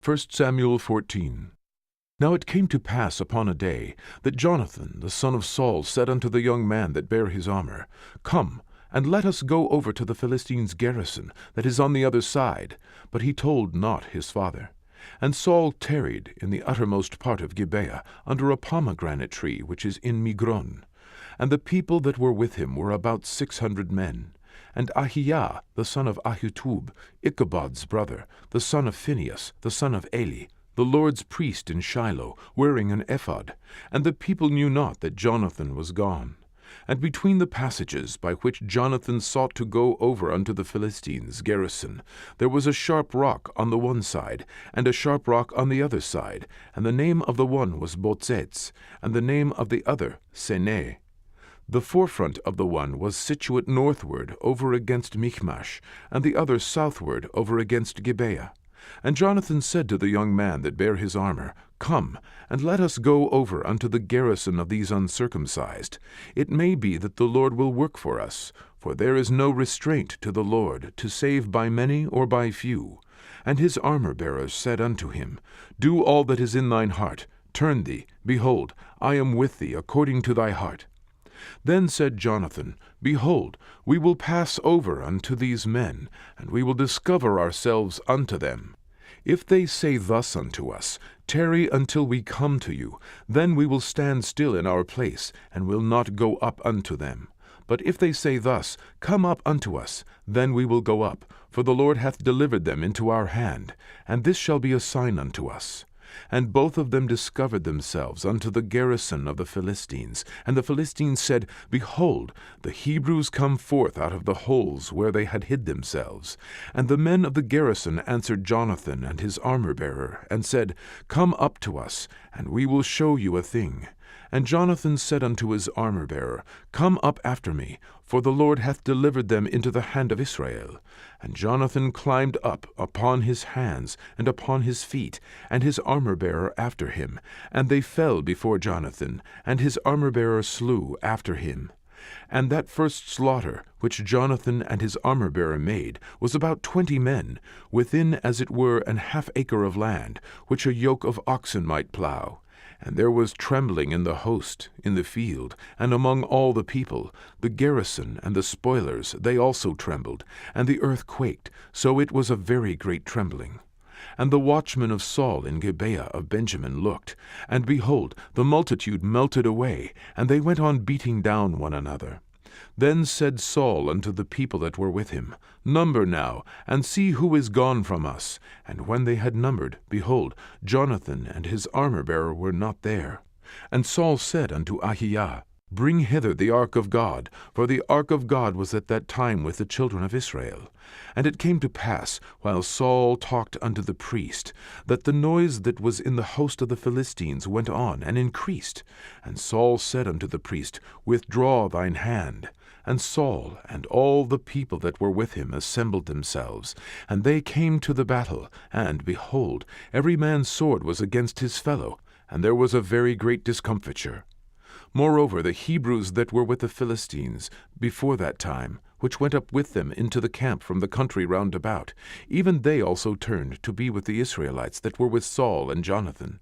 1 Samuel 14. Now it came to pass upon a day that Jonathan the son of Saul said unto the young man that bare his armor, Come, and let us go over to the Philistines' garrison that is on the other side. But he told not his father. And Saul tarried in the uttermost part of Gibeah, under a pomegranate tree which is in Migron. And the people that were with him were about 600 men. And Ahiah the son of Ahitub, Ichabod's brother, the son of Phinehas, the son of Eli, the Lord's priest in Shiloh, wearing an ephod. And the people knew not that Jonathan was gone. And between the passages by which Jonathan sought to go over unto the Philistines' garrison, there was a sharp rock on the one side, and a sharp rock on the other side, and the name of the one was Botzets, and the name of the other Seneh. The forefront of the one was situate northward over against Michmash, and the other southward over against Gibeah. And Jonathan said to the young man that bare his armor, Come, and let us go over unto the garrison of these uncircumcised. It may be that the Lord will work for us, for there is no restraint to the Lord, to save by many or by few. And his armor-bearers said unto him, Do all that is in thine heart. Turn thee, behold, I am with thee according to thy heart. Then said Jonathan, Behold, we will pass over unto these men, and we will discover ourselves unto them. If they say thus unto us, Tarry until we come to you, then we will stand still in our place, and will not go up unto them. But if they say thus, Come up unto us, then we will go up, for the Lord hath delivered them into our hand, and this shall be a sign unto us. And both of them discovered themselves unto the garrison of the Philistines. And the Philistines said, Behold, the Hebrews come forth out of the holes where they had hid themselves. And the men of the garrison answered Jonathan and his armor-bearer, and said, Come up to us, and we will show you a thing. And Jonathan said unto his armor-bearer, Come up after me, for the Lord hath delivered them into the hand of Israel. And Jonathan climbed up upon his hands and upon his feet, and his armor-bearer after him. And they fell before Jonathan, and his armor-bearer slew after him. And that first slaughter which Jonathan and his armor-bearer made was about 20 men, within as it were an half acre of land, which a yoke of oxen might plough. And there was trembling in the host, in the field, and among all the people. The garrison and the spoilers, they also trembled, and the earth quaked, so it was a very great trembling. And the watchmen of Saul in Gibeah of Benjamin looked, and behold, the multitude melted away, and they went on beating down one another. Then said Saul unto the people that were with him, Number now, and see who is gone from us. And when they had numbered, behold, Jonathan and his armor-bearer were not there. And Saul said unto Ahiah, Bring hither the ark of God, for the ark of God was at that time with the children of Israel. And it came to pass, while Saul talked unto the priest, that the noise that was in the host of the Philistines went on and increased. And Saul said unto the priest, Withdraw thine hand. And Saul and all the people that were with him assembled themselves, and they came to the battle, and, behold, every man's sword was against his fellow, and there was a very great discomfiture. Moreover, the Hebrews that were with the Philistines before that time, which went up with them into the camp from the country round about, even they also turned to be with the Israelites that were with Saul and Jonathan.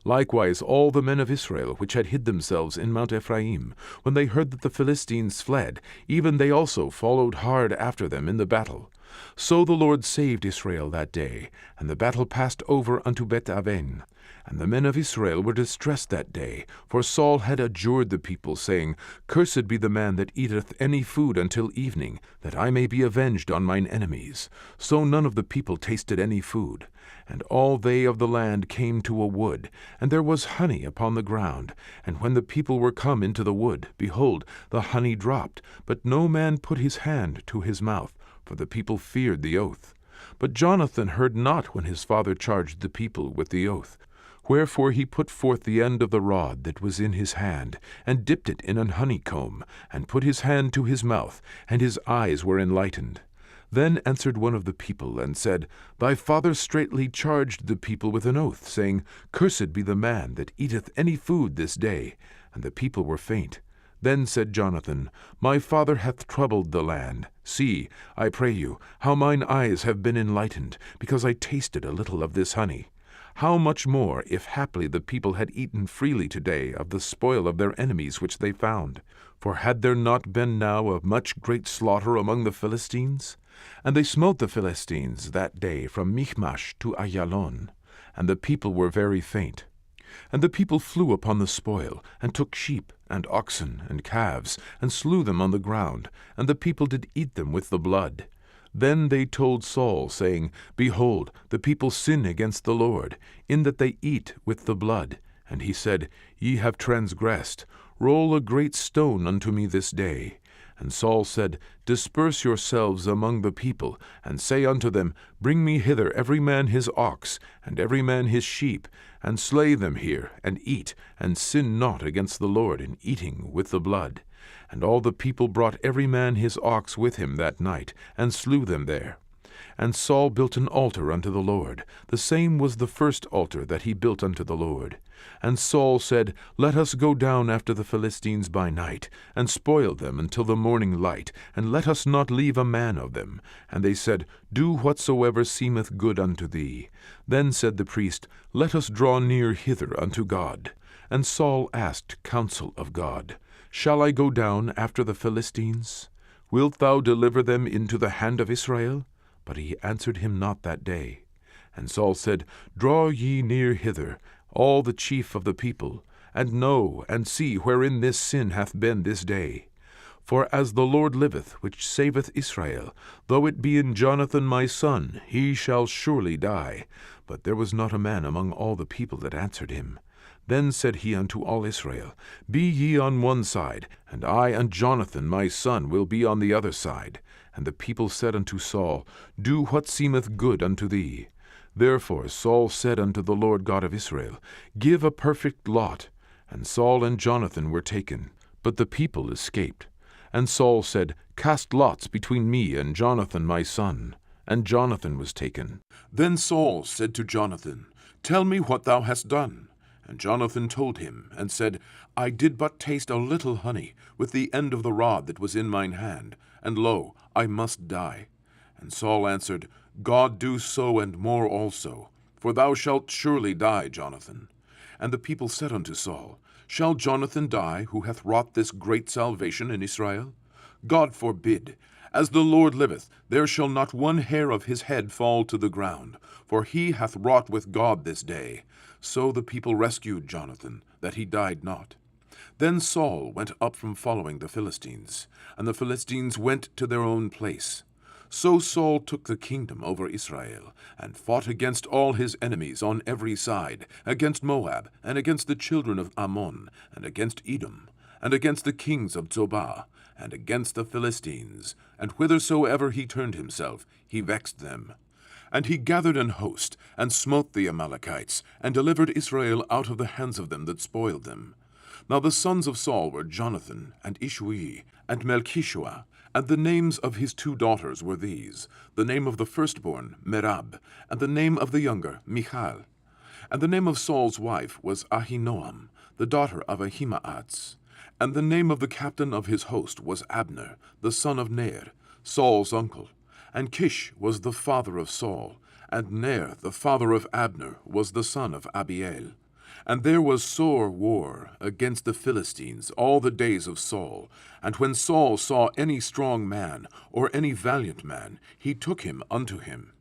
Likewise all the men of Israel which had hid themselves in Mount Ephraim, when they heard that the Philistines fled, even they also followed hard after them in the battle. So the Lord saved Israel that day, and the battle passed over unto Bet-aven. And the men of Israel were distressed that day, for Saul had adjured the people, saying, Cursed be the man that eateth any food until evening, that I may be avenged on mine enemies. So none of the people tasted any food. And all they of the land came to a wood, and there was honey upon the ground. And when the people were come into the wood, behold, the honey dropped, but no man put his hand to his mouth, for the people feared the oath. But Jonathan heard not when his father charged the people with the oath. Wherefore he put forth the end of the rod that was in his hand, and dipped it in an honeycomb, and put his hand to his mouth, and his eyes were enlightened. Then answered one of the people, and said, Thy father straitly charged the people with an oath, saying, Cursed be the man that eateth any food this day. And the people were faint. Then said Jonathan, My father hath troubled the land. See, I pray you, how mine eyes have been enlightened, because I tasted a little of this honey. How much more, if haply the people had eaten freely today of the spoil of their enemies which they found? For had there not been now a much great slaughter among the Philistines? And they smote the Philistines that day from Michmash to Ayalon, and the people were very faint. And the people flew upon the spoil, and took sheep, and oxen, and calves, and slew them on the ground, and the people did eat them with the blood. Then they told Saul, saying, Behold, the people sin against the Lord, in that they eat with the blood. And he said, Ye have transgressed. Roll a great stone unto me this day. And Saul said, Disperse yourselves among the people, and say unto them, Bring me hither every man his ox, and every man his sheep, and slay them here, and eat, and sin not against the Lord in eating with the blood. And all the people brought every man his ox with him that night, and slew them there. And Saul built an altar unto the Lord. The same was the first altar that he built unto the Lord. And Saul said, Let us go down after the Philistines by night, and spoil them until the morning light, and let us not leave a man of them. And they said, Do whatsoever seemeth good unto thee. Then said the priest, Let us draw near hither unto God. And Saul asked counsel of God, Shall I go down after the Philistines? Wilt thou deliver them into the hand of Israel? But he answered him not that day. And Saul said, Draw ye near hither, all the chief of the people, and know and see wherein this sin hath been this day. For as the Lord liveth, which saveth Israel, though it be in Jonathan my son, he shall surely die. But there was not a man among all the people that answered him. Then said he unto all Israel, Be ye on one side, and I and Jonathan my son will be on the other side. And the people said unto Saul, Do what seemeth good unto thee. Therefore Saul said unto the Lord God of Israel, Give a perfect lot. And Saul and Jonathan were taken, but the people escaped. And Saul said, Cast lots between me and Jonathan my son. And Jonathan was taken. Then Saul said to Jonathan, Tell me what thou hast done. And Jonathan told him, and said, I did but taste a little honey with the end of the rod that was in mine hand, and lo, I must die. And Saul answered, God do so and more also, for thou shalt surely die, Jonathan. And the people said unto Saul, Shall Jonathan die, who hath wrought this great salvation in Israel? God forbid. As the Lord liveth, there shall not one hair of his head fall to the ground, for he hath wrought with God this day. So the people rescued Jonathan, that he died not. Then Saul went up from following the Philistines, and the Philistines went to their own place. So Saul took the kingdom over Israel, and fought against all his enemies on every side, against Moab, and against the children of Ammon, and against Edom, and against the kings of Zobah, and against the Philistines, and whithersoever he turned himself, he vexed them. And he gathered an host, and smote the Amalekites, and delivered Israel out of the hands of them that spoiled them. Now the sons of Saul were Jonathan, and Ishui, and Melchishua, and the names of his 2 daughters were these, the name of the firstborn, Merab, and the name of the younger, Michal. And the name of Saul's wife was Ahinoam, the daughter of Ahimaaz. And the name of the captain of his host was Abner, the son of Ner, Saul's uncle. And Kish was the father of Saul, and Ner, the father of Abner, was the son of Abiel. And there was sore war against the Philistines all the days of Saul. And when Saul saw any strong man, or any valiant man, he took him unto him.